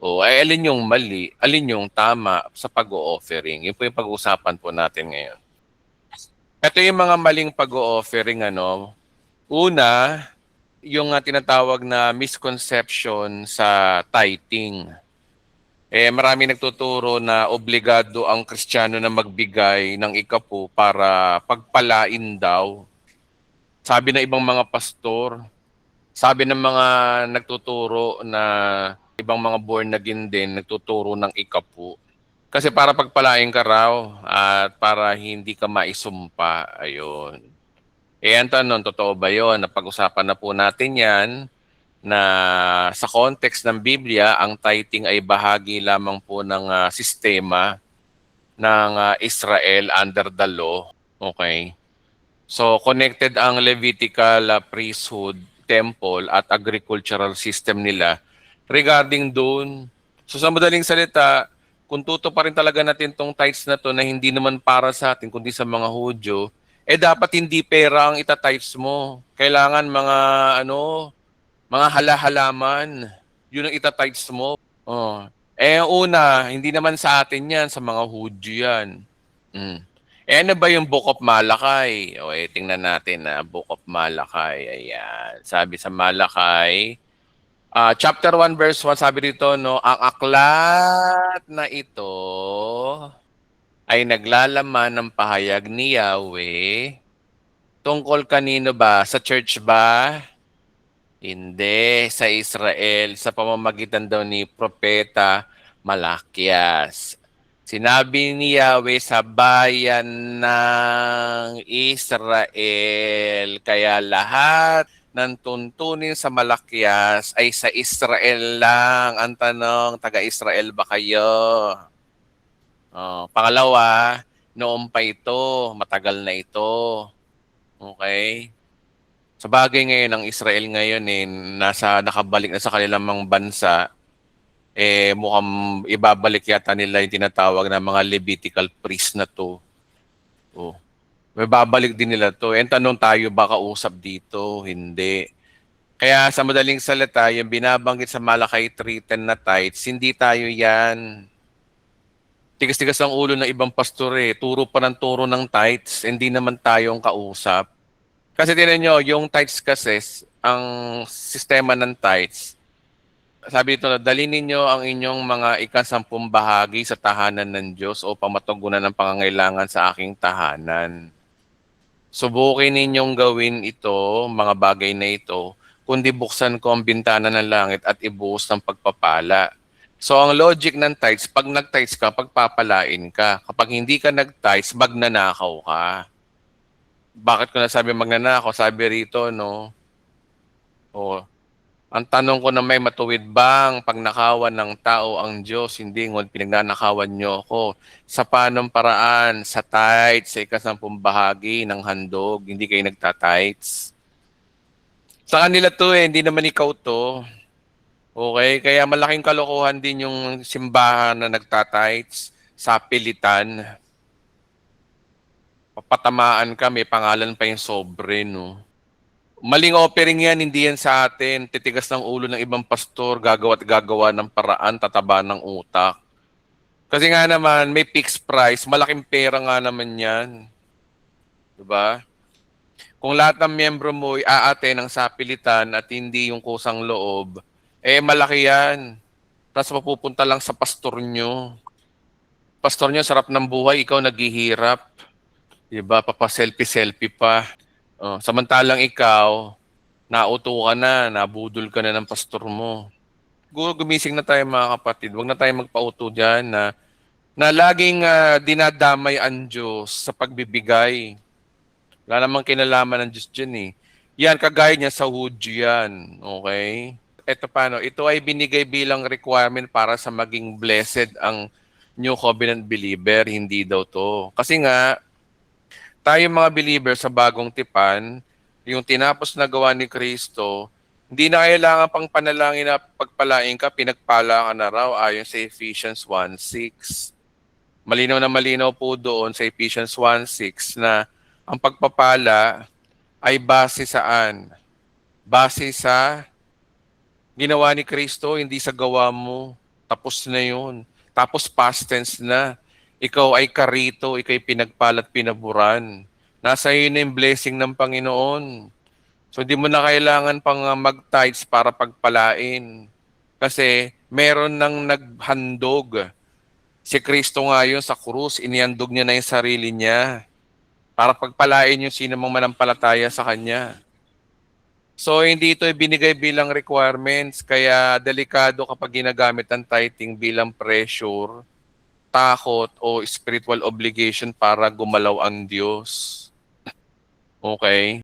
O ay alin yung mali, alin yung tama sa pag-o-offering. Yun po yung pag-uusapan po natin ngayon. Ito yung mga maling pag-o-offering, ano. Una, yung tinatawag na misconception sa tithing. Marami nagtuturo na obligado ang Kristiyano na magbigay ng ikapu para pagpalain daw. Sabi ng ibang mga pastor, sabi ng mga nagtuturo na ibang mga born again din, nagtuturo ng ikapu. Kasi para pagpalain ka raw at para hindi ka maisumpa. Ayun. Ang tanong, totoo ba yun? Napag-usapan na po natin yan na sa context ng Biblia, ang tithing ay bahagi lamang po ng sistema ng Israel under the law. Okay? So connected ang Levitical priesthood, temple at agricultural system nila regarding doon. So sa madaling salita, kung pa rin talaga natin tong tithes na to na hindi naman para sa atin kundi sa mga Hudyo, dapat hindi pera ang ita-tithes mo. Kailangan mga mga hala-halaman. Yun ang ita-tithes mo. Oh. Una, hindi naman sa atin yan, sa mga Hudyo yan. Mm. Ano ba yung Book of Malakay? Tingnan natin na Book of Malakay. Ayan. Sabi sa Malakay, chapter 1 verse 1, sabi dito, no, ang aklat na ito ay naglalaman ng pahayag ni Yahweh. Tungkol kanino ba? Sa church ba? Hindi. Sa Israel. Sa pamamagitan daw ni Propeta Malakias. Sinabi ni Yahweh sa bayan ng Israel. Kaya lahat ng tuntunin sa Malakias ay sa Israel lang. Ang tanong, taga-Israel ba kayo? Pangalawa, noon pa ito, matagal na ito. Okay? Sa bagay ngayon, ang Israel ngayon nakabalik na sa kanilang mga bansa, mukhang ibabalik yata nila yung tinatawag na mga Levitical priest na to. Oh. May babalik din nila to. Tanong tayo ba kausap dito? Hindi. Kaya sa madaling salita, yung binabanggit sa Malakay 3:10 na tithes, hindi tayo yan. Tigas-tigas ang ulo ng ibang pastor Turo pa ng turo ng tithes, hindi naman tayo ang kausap. Kasi tinan nyo, yung tithes kasi, ang sistema ng tithes, sabi dito, dalhin ninyo ang inyong mga ikasampung bahagi sa tahanan ng Diyos o pamatugunan ng pangangailangan sa aking tahanan. Subukin ninyong gawin ito, mga bagay na ito, kundi buksan ko ang bintana ng langit at ibuhos ng pagpapala. So ang logic ng tithes, pag nag-tithes ka, pagpapalain ka. Kapag hindi ka nag-tithes, magnanakaw ka. Bakit ko nasabi magnanakaw? Sabi rito, no? Ang tanong ko na may matuwid bang pagnakawan ng tao ang Diyos, hindi ngon pinagnanakawan niyo ako. Sa panong paraan, sa tithes, sa ikasampung bahagi ng handog, hindi kayo nagta-tithes. Sa kanila to hindi naman ikaw to. Okay, kaya malaking kalokohan din yung simbahan na nagta-tithes sa pilitan. Papatamaan ka, may pangalan pa yung sobre, no? Maling offering yan, hindi yan sa atin. Titigas ng ulo ng ibang pastor, gagawa at gagawa ng paraan, tataba ng utak. Kasi nga naman, may fixed price, malaking pera nga naman yan. Diba? Kung lahat ng miyembro mo ay aate ng sapilitan at hindi yung kusang loob, malaki yan. Tapos mapupunta lang sa pastor nyo. Pastor nyo, sarap ng buhay, ikaw naghihirap. Diba? Papa-selfie-selfie pa. Samantalang ikaw, nauto ka na, nabudol ka na ng pastor mo. Gumising na tayo mga kapatid. Huwag na tayo magpauto dyan na laging dinadamay ang Diyos sa pagbibigay. Wala namang kinalaman ng Diyos dyan Yan, kagaya niya sa Hudyo yan. Okay? Ito paano? Ito ay binigay bilang requirement para sa maging blessed ang New Covenant believer. Hindi daw to. Kasi nga, tayo mga believer sa bagong tipan, yung tinapos na gawa ni Kristo, hindi na kailangan pang panalangin na pagpalain ka, pinagpala ka na raw ayon sa Ephesians 1:6. Malinaw na malinaw po doon sa Ephesians 1:6 na ang pagpapala ay base saan? Base sa ginawa ni Kristo, hindi sa gawa mo. tapos na yun. Tapos past tense na. Ikaw ay karito, ikaw ay pinagpalat pinaburan. Nasa iyo na yung blessing ng Panginoon. So di mo na kailangan pang mag-tithes para pagpalain. Kasi meron nang naghandog. Si Kristo nga yun sa krus, inihandog niya na yung sarili niya para pagpalain yung sino mang manampalataya sa Kanya. So hindi ito binigay bilang requirements, kaya delikado kapag ginagamit ang tithing bilang pressure, takot o spiritual obligation para gumalaw ang Diyos. Okay?